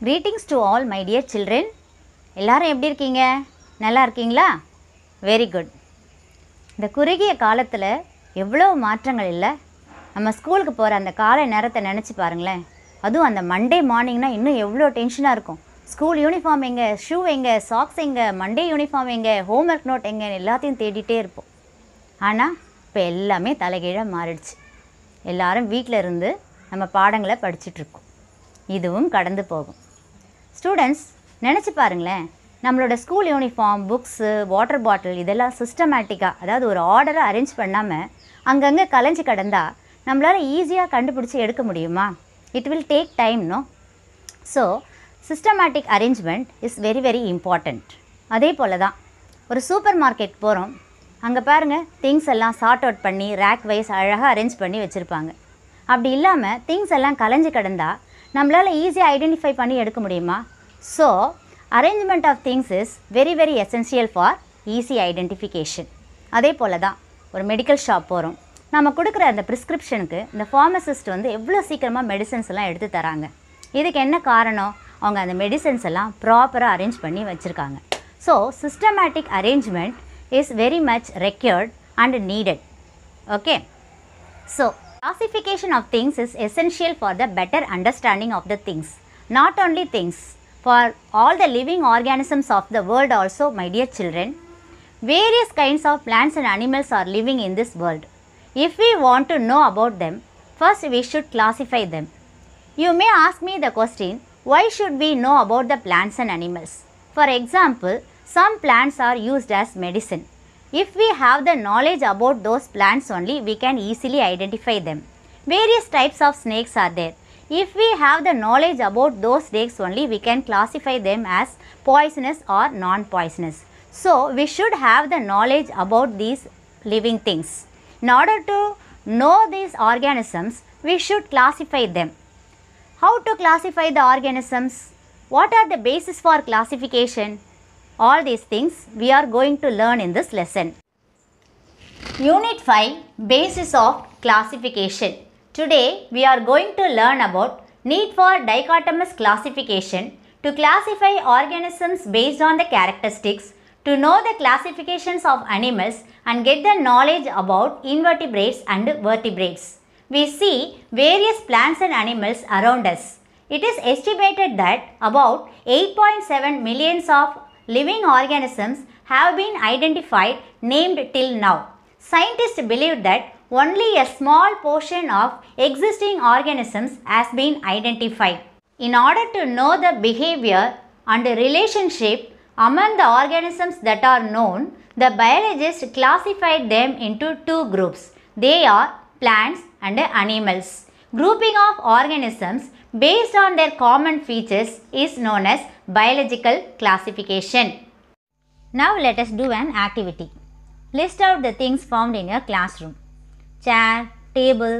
Greetings to all my dear children. எல்லாரும் எப்படி இருக்கீங்க? நல்லா இருக்கீங்களா? Very good. இந்த குறுகிய காலத்தில் எவ்வளோ மாற்றங்கள் இல்லை? நம்ம ஸ்கூலுக்கு போகிற அந்த காலை நேரத்தை நினச்சி பாருங்களேன். அதுவும் அந்த மண்டே மார்னிங்னா இன்னும் எவ்வளோ டென்ஷனாக இருக்கும். ஸ்கூல் யூனிஃபார்ம் எங்கே, ஷூ எங்கே, சாக்ஸ் எங்கே, மண்டே யூனிஃபார்ம் எங்கே, ஹோம்ஒர்க் நோட் எங்கே எல்லாத்தையும் தேடிட்டே இருப்போம். ஆனால் இப்போ எல்லாமே தலைகீழாக மாறிடுச்சு. எல்லாரும் வீட்டில் இருந்து நம்ம பாடங்களை படிச்சுட்ருக்கோம். இதுவும் கடந்து போகும். ஸ்டூடெண்ட்ஸ் நினச்சி பாருங்களேன், நம்மளோட school uniform, books, water bottle இதெல்லாம் சிஸ்டமேட்டிக்காக, அதாவது ஒரு ஆர்டரை அரேஞ்ச் பண்ணாமல் அங்கங்கே கலைஞ்சி கிடந்தால் நம்மளால் ஈஸியாக கண்டுபிடிச்சி எடுக்க முடியுமா? It will take time, no? So systematic arrangement is very very important. அதே போல் தான் ஒரு சூப்பர் மார்க்கெட் போகிறோம். அங்கே பாருங்கள், திங்ஸ் எல்லாம் சார்ட் அவுட் பண்ணி ரேக் வைஸ் அழகாக அரேஞ்ச் பண்ணி வச்சுருப்பாங்க. அப்படி இல்லாமல் திங்ஸ் எல்லாம் கலைஞ்சி கிடந்தால் நம்மளால் ஈஸியாக ஐடென்டிஃபை பண்ணி எடுக்க முடியுமா? So arrangement of things is very very essential for easy identification. அதே போல் தான் ஒரு மெடிக்கல் ஷாப் போகிறோம். நம்ம கொடுக்குற அந்த ப்ரிஸ்கிரிப்ஷனுக்கு இந்த ஃபார்மசிஸ்ட் எவ்வளோ சீக்கிரமாக மெடிசன்ஸ் எல்லாம் எடுத்து தராங்க. இதுக்கு என்ன காரணம்? அவங்க அந்த மெடிசன்ஸ் எல்லாம் ப்ராப்பராக அரேஞ்ச் பண்ணி வச்சுருக்காங்க. So systematic arrangement is very much required and needed. Okay, so classification of things is essential for the better understanding of the things. Not only things, for all the living organisms of the world also, my dear children. Various kinds of plants and animals are living in this world. If we want to know about them, first we should classify them. You may ask me the question, why should we know about the plants and animals? For example, some plants are used as medicine. If we have the knowledge about those plants only, we can easily identify them. Various types of snakes are there. If we have the knowledge about those snakes only, we can classify them as poisonous or non-poisonous. So, we should have the knowledge about these living things. In order to know these organisms, we should classify them. How to classify the organisms? What are the basis for classification? All these things we are going to learn in this lesson. Unit 5, Basis of Classification. Today we are going to learn about need for dichotomous classification, to classify organisms based on the characteristics, to know the classifications of animals and get the knowledge about invertebrates and vertebrates. We see various plants and animals around us. It is estimated that about 8.7 millions of living organisms have been identified, named till now. Scientists believe that only a small portion of existing organisms has been identified. In order to know the behavior and relationship among the organisms that are known, the biologists classified them into two groups. They are plants and animals. Grouping of organisms based on their common features is known as biological classification. Now let us do an activity. List out the things found in your classroom. Chair, table,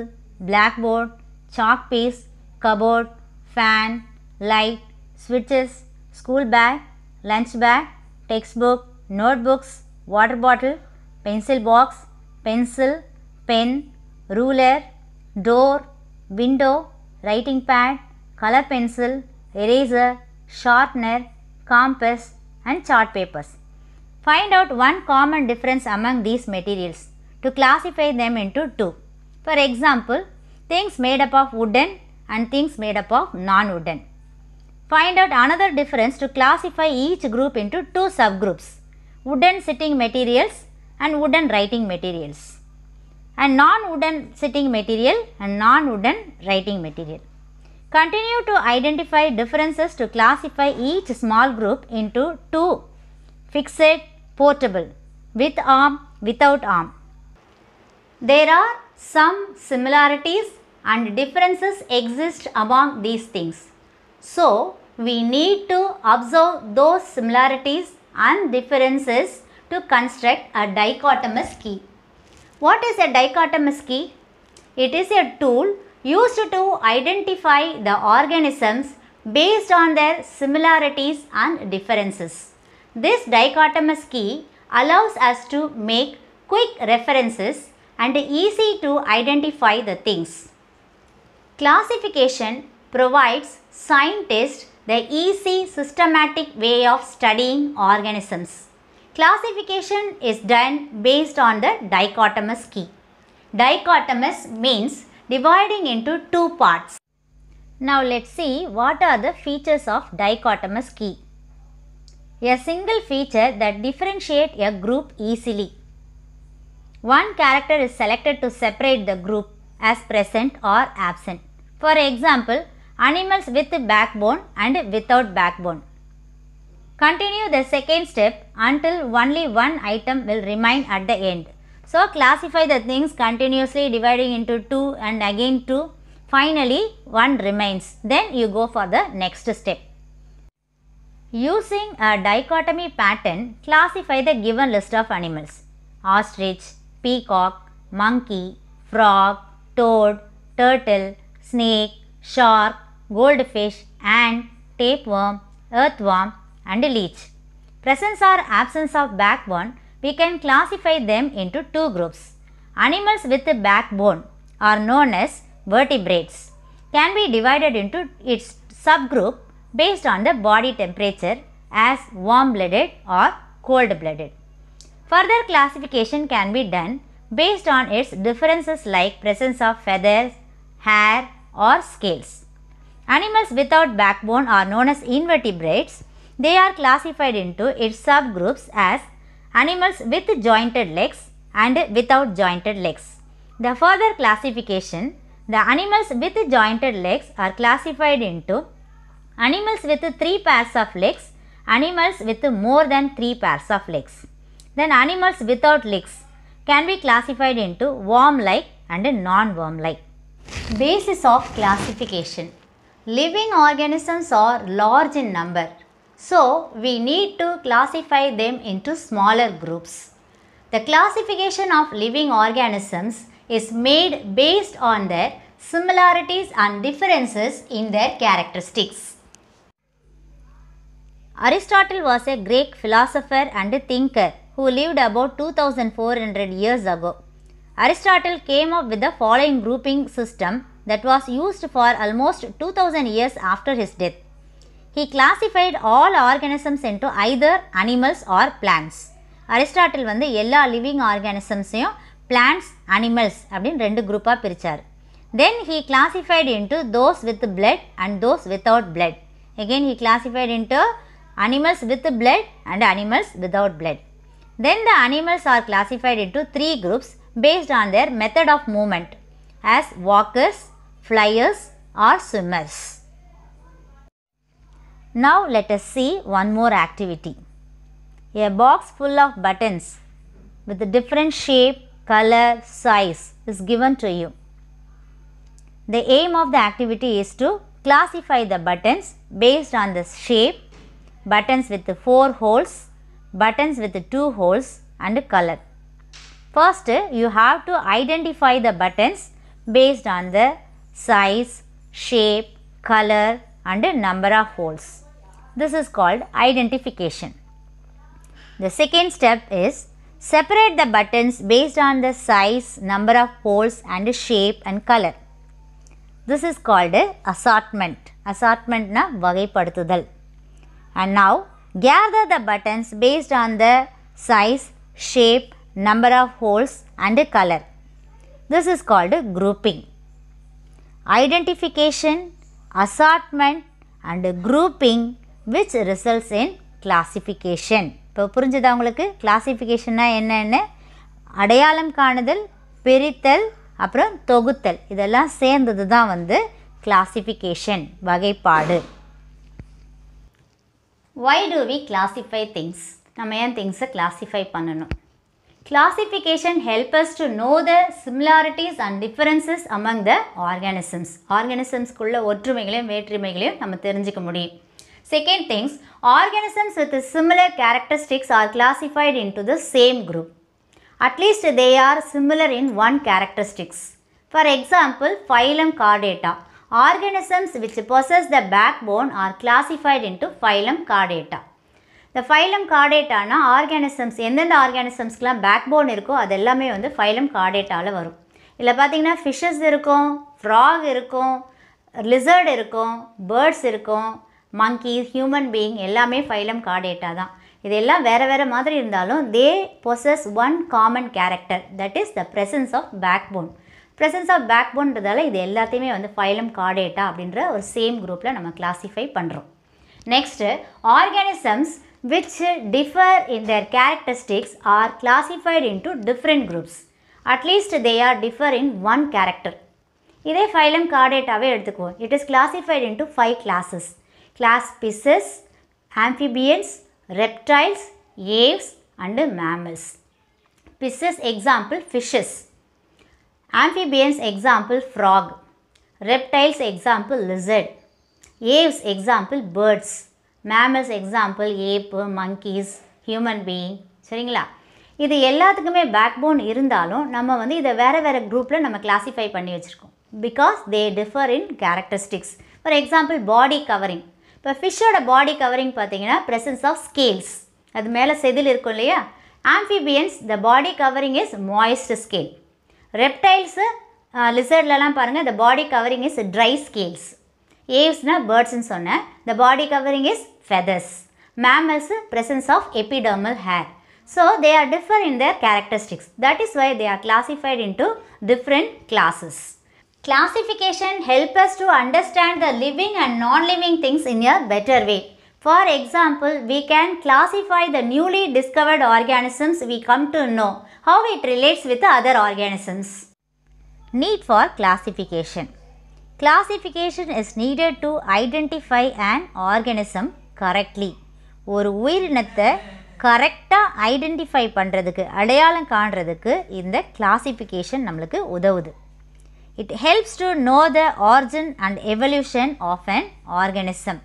blackboard, chalk piece, cupboard, fan, light, switches, school bag, lunch bag, textbook, notebooks, water bottle, pencil box, pencil, pen, ruler, door, window, writing pad, color pencil, eraser, sharpener, compass and chart papers. Find out one common difference among these materials to classify them into two. For example, things made up of wooden and things made up of non-wooden. Find out another difference to classify each group into two subgroups: wooden sitting materials and wooden writing materials, and non-wooden sitting material and non-wooden writing material. Continue to identify differences to classify each small group into two: fixed, portable, with arm, without arm. There are some similarities and differences exist among these things. So, we need to observe those similarities and differences to construct a dichotomous key. What is a dichotomous key? It is a tool used to identify the organisms based on their similarities and differences. This dichotomous key allows us to make quick references and easy to identify the things. Classification provides scientists the easy systematic way of studying organisms. Classification is done based on the dichotomous key. Dichotomous means dividing into two parts. Now let's see what are the features of dichotomous key. A single feature that differentiates a group easily. One character is selected to separate the group as present or absent. For example, animals with backbone and without backbone. Continue the second step until only one item will remain at the end. So, classify the things continuously dividing into 2 and again 2. Finally, one remains. Then you go for the next step. Using a dichotomy pattern, classify the given list of animals. Ostrich, peacock, monkey, frog, toad, turtle, snake, shark, goldfish, ant, tapeworm, earthworm and leech. Presence or absence of backbone, we can classify them into two groups. Animals with a backbone are known as vertebrates. Can be divided into its subgroup based on the body temperature as warm-blooded or cold-blooded. Further classification can be done based on its differences like presence of feathers, hair or scales. Animals without backbone are known as invertebrates. They are classified into its subgroups as animals with jointed legs and without jointed legs. The further classification, the animals with jointed legs are classified into animals with 3 pairs of legs, animals with more than 3 pairs of legs. Then animals without legs can be classified into worm-like and non-worm-like. Basis of classification. Living organisms are large in number, so we need to classify them into smaller groups. The classification of living organisms is made based on their similarities and differences in their characteristics. Aristotle was a Greek philosopher and thinker who lived about 2400 years ago. Aristotle came up with the following grouping system that was used for almost 2000 years after his death. He classified all organisms into either animals or plants. Aristotle வந்து எல்லா living organismsையும் plants, animals அப்படின்னு ரெண்டு குரூப்பாக பிரித்தார். Then he classified into those with blood and those without blood. Again he classified into animals with blood and animals without blood. Then the animals are classified into 3 groups based on their method of movement as walkers, flyers or swimmers. Now let us see one more activity. A box full of buttons with a different shape, color, size is given to you. The aim of the activity is to classify the buttons based on the shape, buttons with 4 holes, buttons with 2 holes and color. First, you have to identify the buttons based on the size, shape, color and number of holes. This is called identification. The second step is separate the buttons based on the size, number of holes and shape and color. This is called assortment. Assortment na வகைப்படுத்துதல். And now gather the buttons based on the size, shape, number of holes and color. This is called grouping. Identification, assortment and grouping which results in classification. இப்போ புரிஞ்சுதா உங்களுக்கு கிளாசிஃபிகேஷன்னா என்னன்னு? அடையாளம் காணுதல், பிரித்தல், அப்புறம் தொகுத்தல் இதெல்லாம் சேர்ந்தது தான் வந்து கிளாசிஃபிகேஷன், வகைப்பாடு. Why do we classify things? நம்ம ஏன் திங்ஸை கிளாஸிஃபை பண்ணணும்? Classification helps us to know the similarities and differences among the organisms. Organismsக்குள்ள ஒற்றுமைகளையும் வேற்றுமைகளையும் நம்ம தெரிஞ்சுக்க முடியும். Second things, organisms with similar characteristics are classified into the same group. At least they are similar in one characteristics. For example, phylum Chordata. Organisms which possess the backbone are classified into phylum Chordata. The phylum Chordata na organisms எந்தெந்த organismsக்குலாம் backbone இருக்கோ அது எல்லாமே வந்து phylum Chordataல வரும். இல்ல பாத்தீங்கன்னா fishes இருக்கும், frog இருக்கும், lizard இருக்கும், birds இருக்கும், monkeys, human being எல்லாமே phylum Chordata தான். இதெல்லாம் வேறு வேறு மாதிரி இருந்தாலும் they possess one common character, that is the presence of backbone. presence of backboneன்றதால இது எல்லாத்தையுமே வந்து phylum Chordata அப்படின்ற ஒரு சேம் குரூப்பில் நம்ம கிளாஸிஃபை பண்ணுறோம். Next, organisms which differ in their characteristics are classified into different groups. At least they are differ in one character. இதே phylum Chordataவே எடுத்துக்குவோம். It is classified into 5 classes. Class Pisces, amphibians, reptiles, aves and mammals. Pisces example fishes. Amphibians example frog. Reptiles example lizard. Aves example birds. Mammals example ape, monkeys, human being. சரிங்களா? இது எல்லாத்துக்குமே backbone இருந்தாலும் நம்ம வந்து இதை வேறு வேறு குரூப்பில் நம்ம கிளாஸிஃபை பண்ணி வச்சுருக்கோம். Because they differ in characteristics. For example body covering. இப்போ ஃபிஷ்ஷோட பாடி கவரிங் பார்த்தீங்கன்னா presence ஆஃப் ஸ்கேல்ஸ், அது மேலே செதில் இருக்கும் இல்லையா. Amphibians the body covering is moist scale. Reptiles லிசர்ட்லலாம் பாருங்கள் the body covering is dry scales. ஏவ்ஸ்னால் பேர்ட்ஸ்ன்னு சொன்னேன், the body covering is feathers. Mammals presence of epidermal hair. So they are differ in their characteristics. That is why they are classified into different classes. Classification helps us to understand the living and non-living things in a better way. For example, we can classify the newly discovered organisms we come to know, how it relates with the other organisms. Need for classification. Classification is needed to identify an organism correctly. ஒரு உயிரினத்தை கரெக்டாக identify பண்ணுறதுக்கு, அடையாளம் காண்றதுக்கு இந்த classification நம்மளுக்கு உதவுது. It helps to know the origin and evolution of an organism.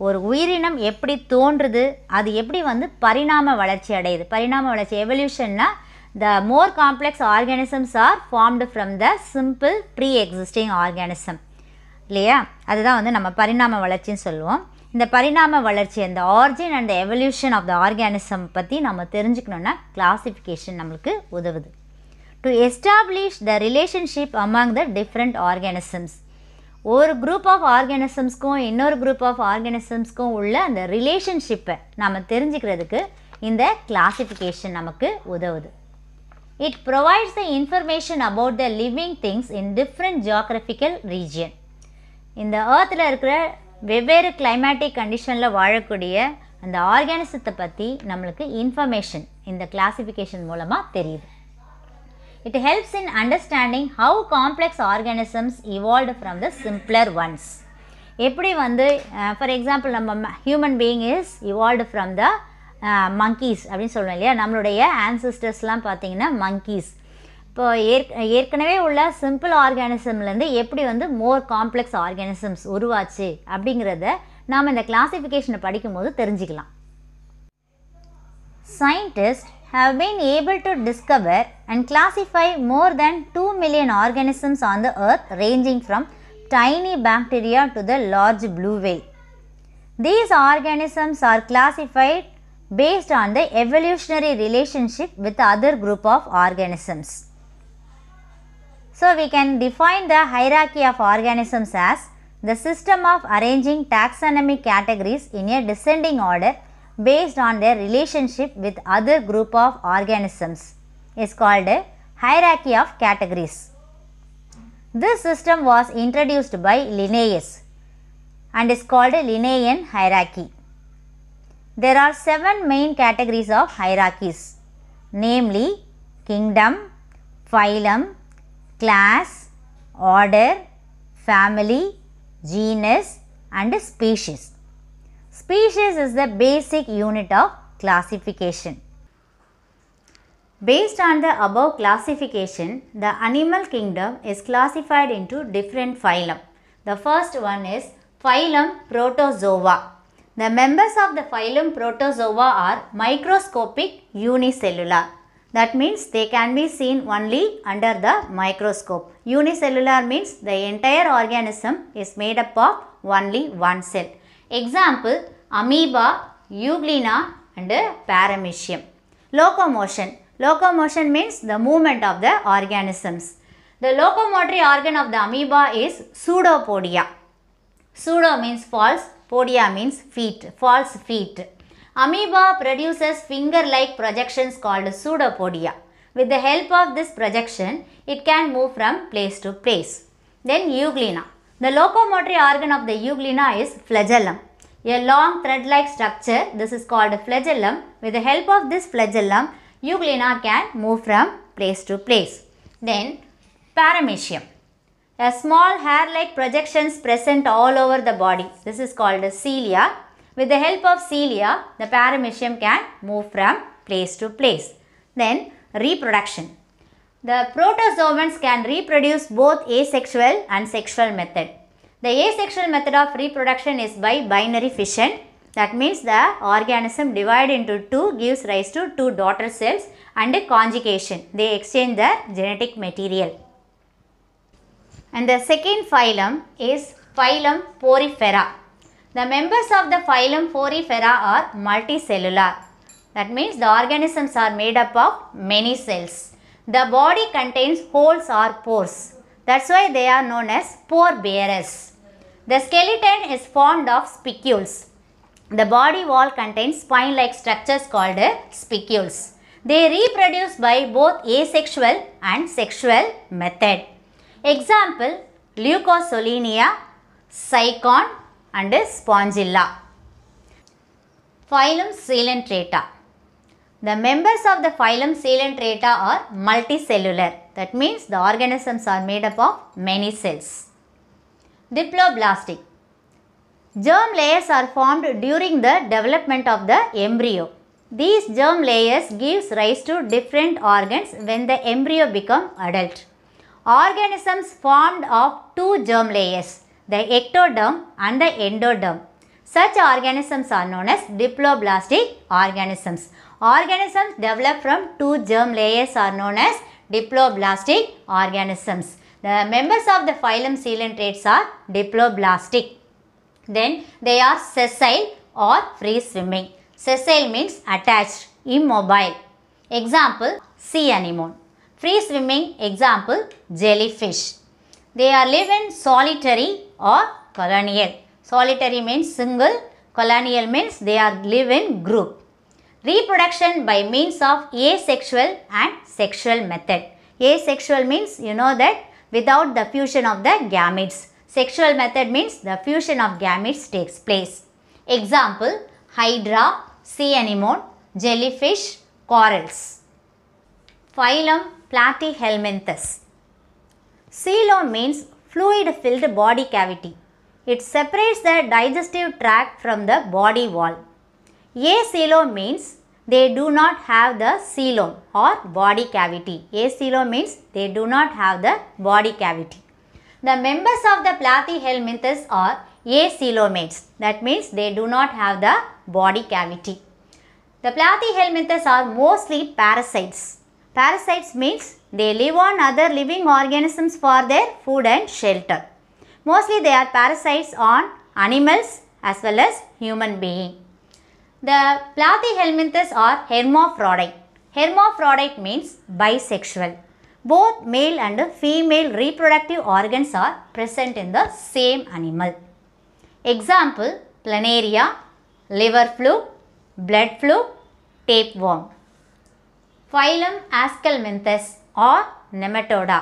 ஒரு உயிரினம் எப்படி தோன்றுது, அது எப்படி வந்து பரிணாம வளர்ச்சி அடையுது. பரிணாம வளர்ச்சி எவல்யூஷன்னா the more complex organisms are formed from the simple pre existing organism இல்லையா. அதுதான் வந்து நம்ம பரிணாம வளர்ச்சின்னு சொல்லுவோம். இந்த பரிணாம வளர்ச்சி, அந்த origin and evolution of the organism பற்றி நம்ம தெரிஞ்சுக்கணுன்னா கிளாசிஃபிகேஷன் நம்மளுக்கு உதவுது. To establish the relationship among the different organisms. ஒரு குரூப் ஆஃப் ஆர்கானிசம்ஸ்க்கும் இன்னொரு குரூப் ஆஃப் ஆர்கானிசம்ஸ்க்கும் உள்ள அந்த ரிலேஷன்ஷிப்பை நம்ம தெரிஞ்சுக்கிறதுக்கு இந்த கிளாசிஃபிகேஷன் நமக்கு உதவுது. It provides the information about the living things in different geographical region. இந்த ஏர்த்தில் இருக்கிற வெவ்வேறு கிளைமேட்டிக் கண்டிஷனில் வாழக்கூடிய அந்த ஆர்கானிசத்தை பற்றி நம்மளுக்கு இன்ஃபர்மேஷன் இந்த கிளாசிஃபிகேஷன் மூலமாக தெரியுது. It helps in understanding how complex organisms evolved from the simpler once. எப்படி வந்து ஃபார் எக்ஸாம்பிள் நம்ம human being is evolved from the monkeys அப்படின்னு சொல்லுவோம் இல்லையா. நம்மளுடைய ஆன்சஸ்டர்ஸ்லாம் பார்த்தீங்கன்னா monkeys. இப்போ ஏற்கனவே உள்ள சிம்பிள் ஆர்கானிசம்லேருந்து எப்படி வந்து மோர் காம்ப்ளெக்ஸ் ஆர்கானிசம்ஸ் உருவாச்சு அப்படிங்கிறத நாம் இந்த கிளாசிஃபிகேஷனை படிக்கும்போது தெரிஞ்சுக்கலாம். Scientists have been able to discover and classify more than 2 million organisms on the earth, ranging from tiny bacteria to the large blue whale. These organisms are classified based on the evolutionary relationship with other group of organisms. So we can define the hierarchy of organisms as the system of arranging taxonomic categories in a descending order based on their relationship with other group of organisms is called a hierarchy of categories. This system was introduced by Linnaeus and is called a Linnaean hierarchy. There are 7 main categories of hierarchies, namely kingdom, phylum, class, order, family, genus and species. Species is the basic unit of classification. Based on the above classification, the animal kingdom is classified into different phylum. The first one is phylum Protozoa. The members of the phylum Protozoa are microscopic unicellular. That means they can be seen only under the microscope. Unicellular means the entire organism is made up of only one cell. Example, amoeba, euglena and paramecium. Locomotion. Locomotion means the movement of the organisms. The locomotory organ of the amoeba is pseudopodia. Pseudo means false, Podia means feet, false feet. Amoeba produces finger-like projections called pseudopodia. With the help of this projection, it can move from place to place. Then euglena. The locomotory organ of the euglena is flagellum. A long thread-like structure, this is called flagellum. With the help of this flagellum, euglena can move from place to place. Then paramecium. A small hair-like projections present all over the body. This is called cilia. With the help of cilia, the paramecium can move from place to place. Then reproduction. The protozoans can reproduce both asexual and sexual method. The asexual method of reproduction is by binary fission. That means the organism divided into two gives rise to two daughter cells, and conjugation. They exchange their genetic material. And the second phylum is phylum Porifera. The members of the phylum Porifera are multicellular. That means the organisms are made up of many cells. The body contains holes or pores. That's why they are known as pore bearers. The skeleton is formed of spicules. The body wall contains spine-like structures called spicules. They reproduce by both asexual and sexual method. Example, Leucosolenia, Cycon and Spongilla. Phylum Coelenterata. The members of the phylum Coelenterata are multicellular. That means the organisms are made up of many cells. Diploblastic. Germ layers are formed during the development of the embryo. These germ layers gives rise to different organs when the embryo becomes adult. Organisms formed of two germ layers, the ectoderm and the endoderm. Such organisms are known as diploblastic organisms. Organisms developed from two germ layers are known as diploblastic organisms. The members of the phylum Coelenterates are diploblastic. Then they are sessile or free swimming. Sessile means attached, immobile. Example, sea anemone. Free swimming, example, jellyfish. They are live in solitary or colonial. Solitary means single, colonial means they are live in group. Reproduction by means of asexual and sexual method. Asexual means you know that without the fusion of the gametes. Sexual method means the fusion of gametes takes place. Example, hydra, sea anemone, jellyfish, corals. Phylum Platyhelminthes. Coelom means fluid-filled body cavity. It separates the digestive tract from the body wall. Acoelom means they do not have the coelom or body cavity. Acoelom means they do not have the body cavity. The members of the Platyhelminthes are acoelomates. That means they do not have the body cavity. The Platyhelminthes are mostly parasites. Parasites means they live on other living organisms for their food and shelter. Mostly they are parasites on animals as well as human beings. The Platyhelminthes are hermaphrodite. Hermaphrodite means bisexual. Both male and female reproductive organs are present in the same animal. Example, planaria, liver fluke, blood fluke, tapeworm. Phylum Aschelminthes or Nematoda.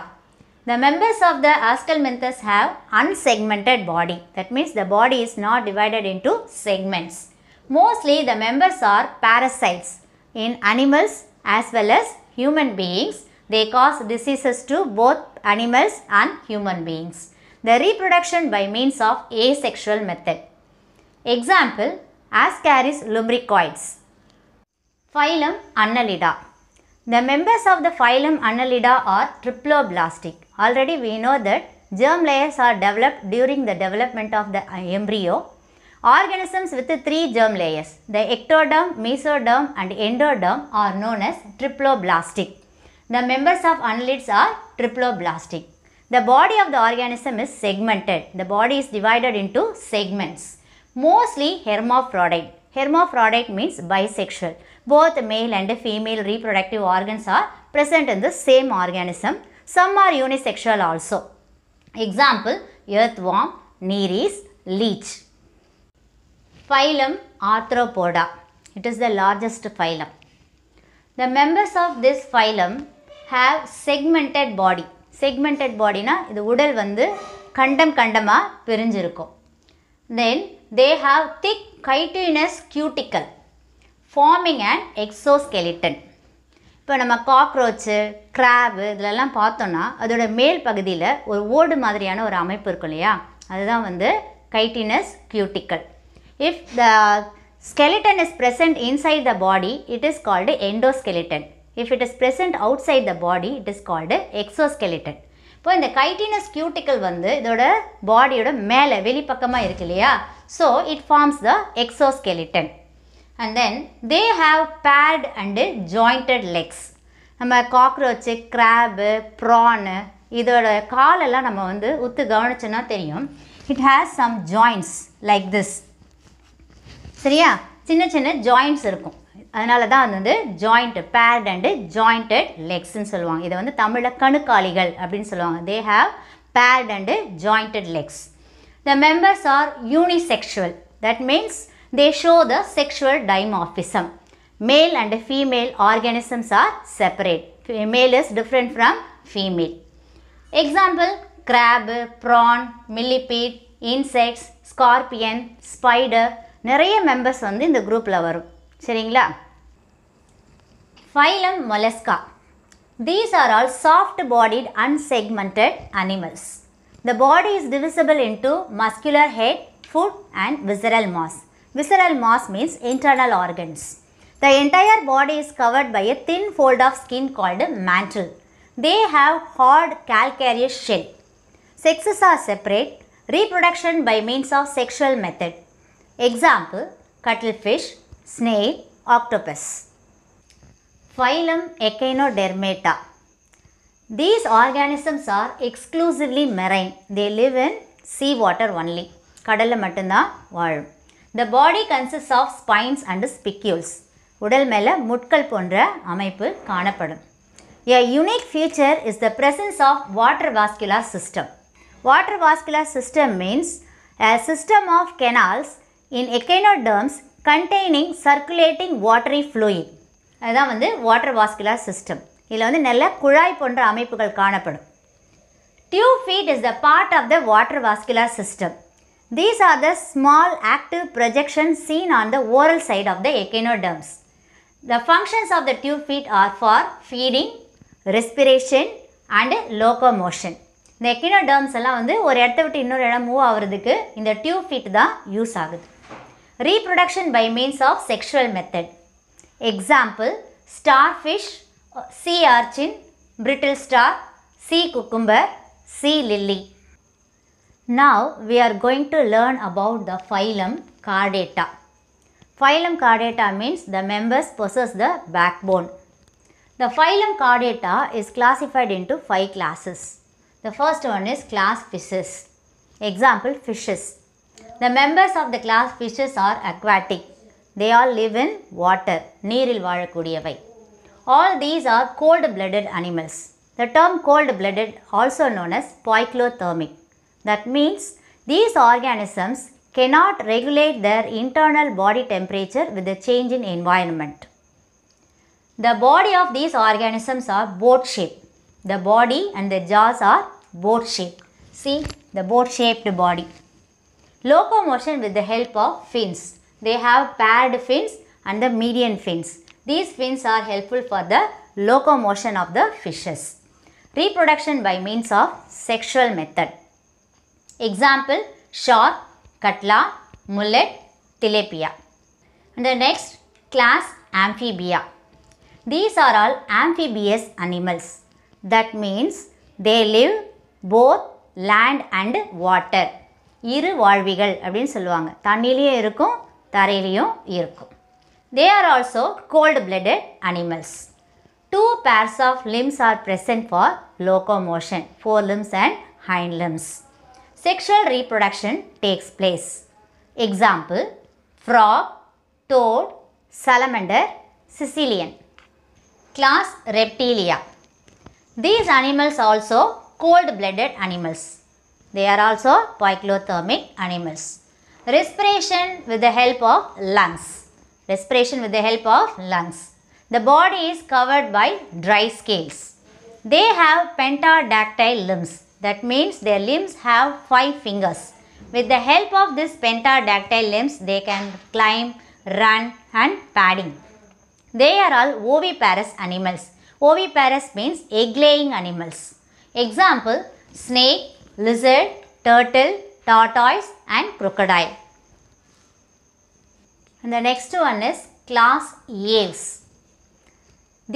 The members of the Aschelminthes have unsegmented body. That means the body is not divided into segments. Mostly the members are parasites in animals as well as human beings. They cause diseases to both animals and human beings. The reproduction by means of asexual method. Example, Ascaris lumbricoides. Phylum Annelida. The members of the phylum Annelida are triploblastic. Already we know that germ layers are developed during the development of the embryo. Organisms with three germ layers, the ectoderm, mesoderm and endoderm are known as triploblastic. The members of annelids are triploblastic. The body of the organism is segmented. The body is divided into segments. Mostly hermaphrodite. Hermaphrodite means bisexual. Both male and female reproductive organs are present in the same organism. Some are unisexual also. Example, earthworm, nereis, leech. Phylum Arthropoda. It is the largest phylum. The members of this phylum have segmented body. Segmented body na idu udal vandu kandama pirinjirukum. Then they have thick chitinous cuticle forming an exoskeleton. இப்போ நம்ம cockroach graph இதெல்லாம் பார்த்தோன்னா அதோட மேல் பகுதியில் ஒரு ஓடு மாதிரியான ஒரு அமைப்பு இருக்கும் இல்லையா, அதுதான் வந்து chitinous cuticle. If the skeleton is present inside the body, it is called endoskeleton. If it is present outside the body, it is called exoskeleton. இப்போ இந்த chitinous cuticle வந்து இதோட பாடியோட மேலே வெளிப்பக்கமாக இருக்கு இல்லையா, so it forms the exoskeleton. And then they have paired and jointed legs. நம்ம cockroach crab prawn இதோட காலெல்லாம் நம்ம வந்து உத்து கவனிச்சோன்னா தெரியும், it has some joints like this. சரியா, சின்ன சின்ன ஜாயிண்ட்ஸ் இருக்கும், அதனால தான் அது வந்து ஜாயிண்ட் பேர்ட் அண்டு ஜாயிண்டட் லெக்ஸ்ன்னு சொல்லுவாங்க. இதை வந்து தமிழில் கணுக்காலிகள் அப்படின்னு சொல்லுவாங்க. They have paired and jointed legs. The members are unisexual. That means they show the sexual dimorphism. Male and female organisms are separate. Male is different from female. Example, crab, prawn, millipede, insects, scorpion, spider. நிறைய members வந்து இந்த குரூப்பில் வரும். சரிங்களா? Phylum Mollusca. These are all soft-bodied, unsegmented animals. The body is divisible into muscular head, foot and visceral mass. Visceral mass means internal organs. The entire body is covered by a thin fold of skin called mantle. They have hard calcareous shell. Sexes are separate. Reproduction by means of sexual method. Example, cuttlefish, snail, octopus. Phylum Echinodermata. These organisms are exclusively marine. They live in sea water only. கடல்ல மட்டும்தான் வாழும். The body consists of spines and spicules. உடல் மேலே முட்கள் போன்ற அமைப்பு காணப்படும். A unique feature is the presence of water vascular system. Water vascular system means a system of canals in echinoderms containing circulating watery fluid. அதுதான் வந்து water vascular system. இதில் வந்து நல்ல குழாய் போன்ற அமைப்புகள் காணப்படும். Tube feet is the part of the water vascular system. These are the small active projections seen on the oral side of the echinoderms. The functions of the tube feet are for feeding, respiration and locomotion. இந்த echinoderms எல்லாம் வந்து ஒரு இடத்தை விட்டு இன்னொரு இடம் move ஆகிறதுக்கு இந்த tube feet தான் யூஸ் ஆகுது. Reproduction by means of sexual method. Example, starfish, sea urchin, brittle star, sea cucumber, sea lily. Now we are going to learn about the phylum Chordata. Phylum Chordata means the members possess the backbone. The phylum Chordata is classified into 5 classes. The first one is class fishes. Example, fishes. The members of the class fishes are aquatic. They all live in water. நீரில் வாழக்கூடியவை. All these are cold-blooded animals. The term cold-blooded also known as poikilothermic. That means these organisms cannot regulate their internal body temperature with the change in environment. The body of these organisms are boat-shaped. The body and the jaws are boat-shaped. See the boat-shaped body. Locomotion with the help of fins. They have paired fins and the median fins. These fins are helpful for the locomotion of the fishes. Reproduction by means of sexual method. Example, shark, cutla, mullet, tilapia. And the next class, amphibia. These are all amphibious animals. That means they live both land and water. இரு வாழ்விகள் அப்படின்னு சொல்லுவாங்க. தண்ணிலையும் இருக்கும், தரையிலையும் இருக்கும். They are also cold-blooded animals. 2 pairs of limbs are present for locomotion, forelimbs and hind limbs. Sexual reproduction takes place. Example, frog, toad, salamander, Sicilian. Class Reptilia. These animals are also cold-blooded animals. They are also poikilothermic animals. Respiration with the help of lungs. Respiration with the help of lungs. The body is covered by dry scales. They have pentadactyl limbs. That means their limbs have 5 fingers. With the help of this pentadactyl limbs, they can climb, run and padding. They are all oviparous animals. Oviparous means egg-laying animals. Example, snake, lizard, turtle, tortoise and crocodile. And the next one is class Aves.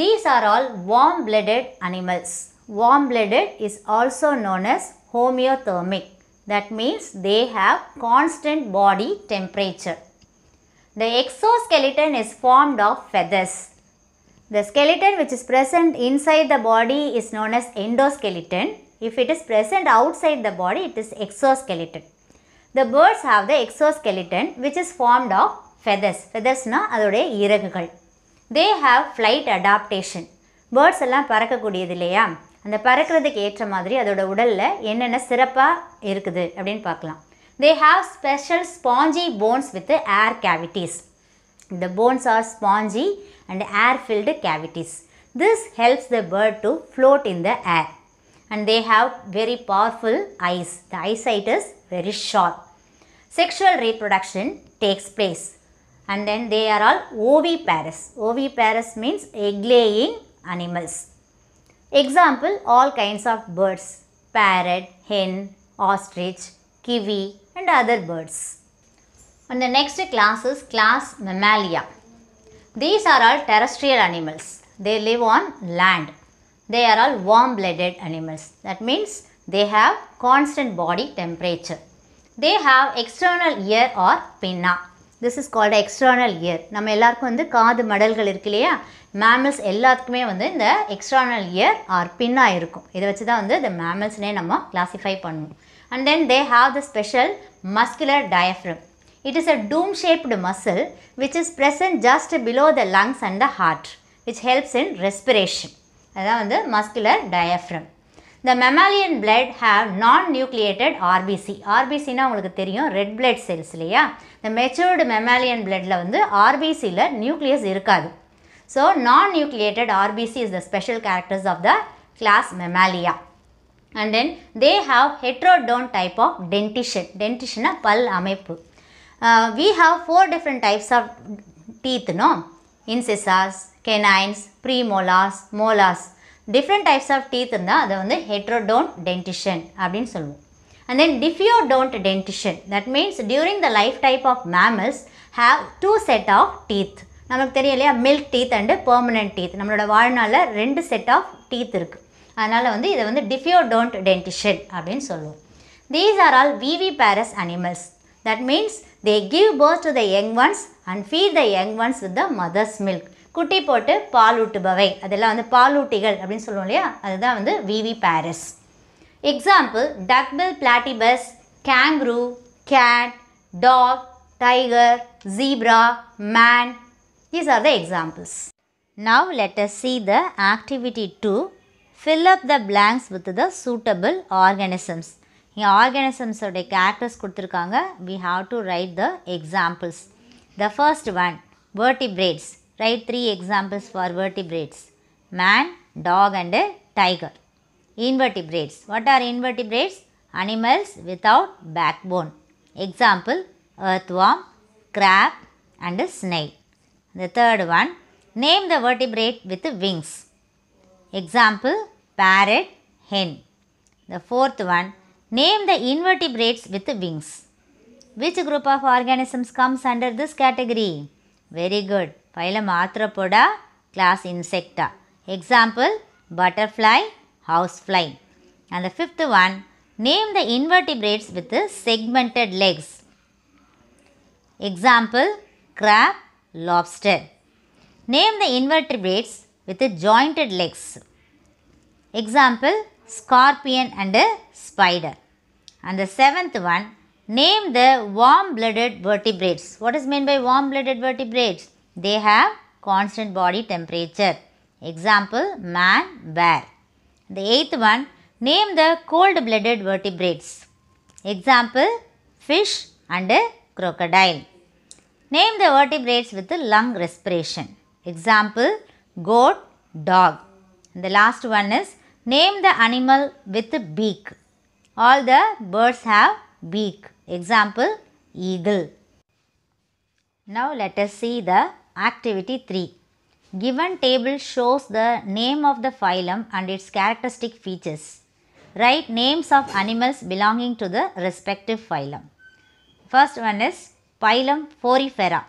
These are all warm-blooded animals. Warm-blooded is also known as homeothermic. That means they have constant body temperature. The exoskeleton is formed of feathers. The skeleton which is present inside the body is known as endoskeleton. If it is present outside the body, it is exoskeleton. The birds have the exoskeleton which is formed of feathers. Feathers na adode iragugal. They have flight adaptation. Birds எல்லாம் பறக்கக்கூடியது இல்லையா, அந்த பறக்கிறதுக்கு ஏற்ற மாதிரி அதோட உடலில் என்னென்ன சிறப்பாக இருக்குது அப்படின்னு பார்க்கலாம். They have special spongy bones with air cavities. The bones are spongy and air-filled cavities. This helps the bird to float in the air. And they have very powerful eyes. The eyesight is very sharp. Sexual reproduction takes place. And then they are all oviparous. Oviparous means egg-laying animals. Example, all kinds of birds. Parrot, hen, ostrich, kiwi and other birds. And the next class is class Mammalia. These are all terrestrial animals. They live on land. They are all warm-blooded animals. That means they have constant body temperature. They have external ear or pinna. This is called external ear. நம்ம எல்லாருக்கும் வந்து காது மடல்கள் இருக்கு இல்லையா, mammals எல்லாத்துக்குமே வந்து இந்த external ear or pinna இருக்கும். இதை வச்சு தான் வந்து the mammals-னே நம்ம classify பண்ணுவோம். And then they have the special muscular diaphragm. It is a dome-shaped muscle which is present just below the lungs and the heart, which helps in respiration. அதான் வந்து muscular diaphragm. The mammalian blood have non-nucleated RBC. RBCனா உங்களுக்கு தெரியும், red blood cells இல்லையா. The matured mammalian bloodல வந்து RBCல nucleus இருக்காது. So non-nucleated RBC is the special characters of the class Mammalia. And then they have heterodont type of dentition. Dentition பல் அமைப்பு. We have 4 different types of teeth, no? Incisors, canines, premolars, molars. Different types of teeth இருந்தா அதை வந்து heterodont dentition அப்படின்னு சொல்லுவோம். And then diffeodont dentition. That means during the life type of mammals have 2 set of teeth. நமக்கு தெரியும் இல்லையா, milk teeth and permanent teeth. நம்மளோட வாழ்நாளில் 2 set of teeth இருக்கு. அதனால் வந்து இதை வந்து diffeodont dentition அப்படின்னு சொல்லுவோம். These are all viviparous animals. That means they give birth to the young ones and feed the young ones with the mother's milk. குட்டி போட்டு பாலூட்டுபவை, அதெல்லாம் வந்து பாலூட்டிகள் அப்படின்னு சொல்லுவோம் இல்லையா, அதுதான் வந்து viviparous. Example, duckbill platypus, kangaroo, cat, dog, tiger, zebra, man. These are the examples. Now let us see the activity 2. Fill up the blanks with the suitable organisms. இங்கே ஆர்கானிசம்ஸோடைய கேரக்டர்ஸ் கொடுத்துருக்காங்க. We have to write the examples. The first one, vertebrates. Write 3 examples for vertebrates. Man, dog and tiger. Invertebrates. What are invertebrates? Animals without backbone. Example, earthworm, crab and snail. The third one, name the vertebrate with wings. Example, parrot, hen. The fourth one, name the invertebrates with wings. Which group of organisms comes under this category? Very good. Phylum Arthropoda, class Insecta. Example, butterfly, housefly. And the fifth one, name the invertebrates with the segmented legs. Example, crab, lobster. Name the invertebrates with the jointed legs. Example, scorpion and spider. And the seventh one, name the warm-blooded vertebrates. What is meant by warm-blooded vertebrates? They have constant body temperature. Example, man, bear. The eighth one, name the cold-blooded vertebrates. Example, fish and crocodile. Name the vertebrates with lung respiration. Example, goat, dog. And the last one is name the animal with beak. All the birds have beak. Example, eagle. Now let us see the activity 3. Given table shows the name of the phylum and its characteristic features. Write names of animals belonging to the respective phylum. First one is phylum Porifera.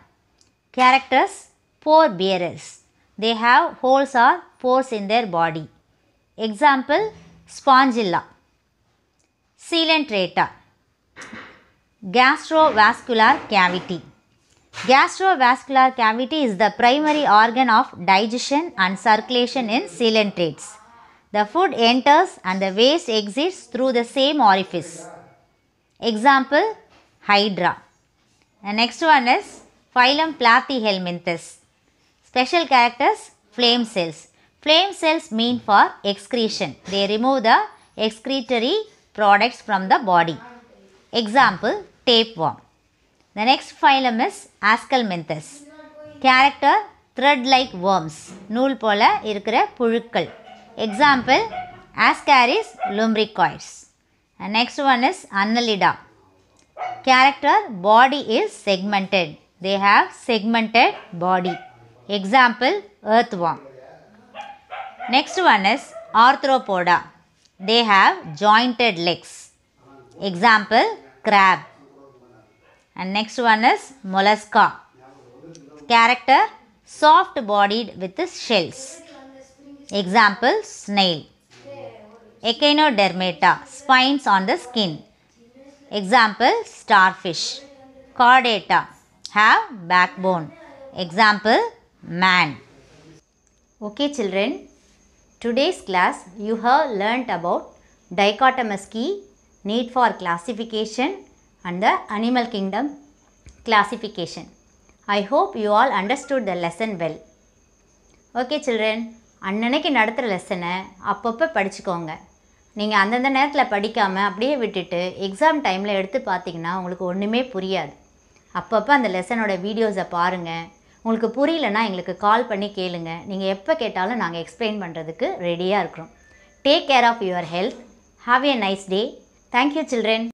Characters, pore bearers. They have holes or pores in their body. Example, Spongilla. Coelenterata. Gastrovascular cavity. Gastrovascular cavity is the primary organ of digestion and circulation in coelentrates. The food enters and the waste exits through the same orifice. Example, Hydra. The next one is phylum Platyhelminthes. Special characters, flame cells. Flame cells mean for excretion. They remove the excretory products from the body. Example, tapeworm. The next phylum is Ascalmenthes. Character, thread-like worms. நூல் போல இருக்கிற புழுக்கள். Example, Ascaris lumbricoids. And next one is Annelida. Character, body is segmented. They have segmented body. Example, earthworm. Next one is Arthropoda. They have jointed legs. Example, crab. And next one is Mollusca. Character, soft bodied with shells. Example, snail. Echinodermata, spines on the skin. Example, starfish. Chordata, have backbone. Example, man. Okay children, today's class you have learnt about dichotomous key, need for classification and the animal kingdom classification. I hope you all understood the lesson well. Okay children, அன்னன்னைக்கு நடத்துகிற லெசனை அப்பப்போ படிச்சுக்கோங்க. நீங்கள் அந்தந்த நேரத்தில் படிக்காமல் அப்படியே விட்டுட்டு எக்ஸாம் டைமில் எடுத்து பார்த்தீங்கன்னா உங்களுக்கு ஒன்றுமே புரியாது. அப்பப்போ அந்த லெசனோட வீடியோஸை பாருங்கள். உங்களுக்கு புரியலன்னா எங்களுக்கு கால் பண்ணி கேளுங்க. நீங்கள் எப்போ கேட்டாலும் நாங்கள் எக்ஸ்பிளைன் பண்ணுறதுக்கு ரெடியாக இருக்கிறோம். Take care of your health. Have a nice day. Thank you children.